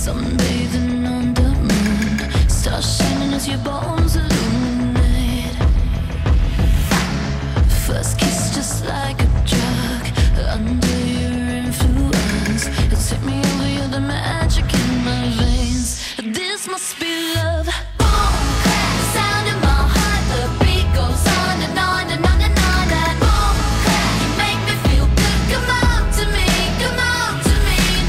Sunbathing on the moon, stars shining as your bones illuminate. First kiss just like a drug, under your influence. You take me over, you're the magic in my veins. This must be love. Boom, clap, sound in my heart. The beat goes on and on and on and on. And boom, clap, you make me feel good. Come on to me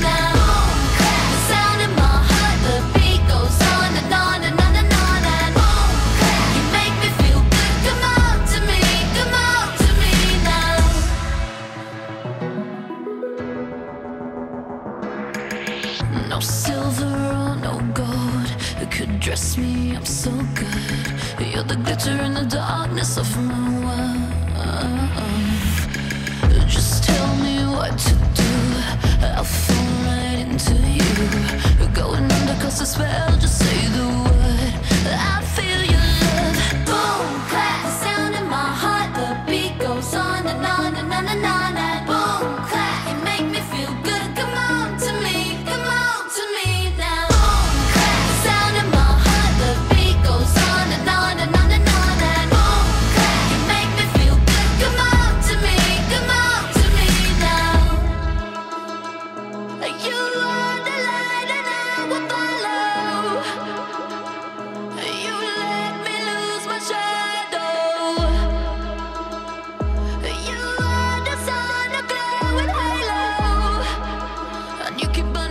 now. Boom, clap, sound in my heart. The beat goes on and on and on and on. And boom, clap, you make me feel good. Come on to me now. No silver or no gold could dress me up so good. You're the glitter in the darkness of my world. Just tell me what to do, I'll fall right into you. Going under 'cause the spell, just say the word. I feel your love. Boom, clap, sound in my heart. The beat goes on and on and on and on. And boom, clap, you make me feel good. Come on to me now. Boom, clap, sound in my heart. The beat goes on and on and on and on. And boom, clap, you make me feel good. Come on to me now. You are the light and I will follow. You let me lose my shadow. You are the sun, a glowing halo, and you keep burning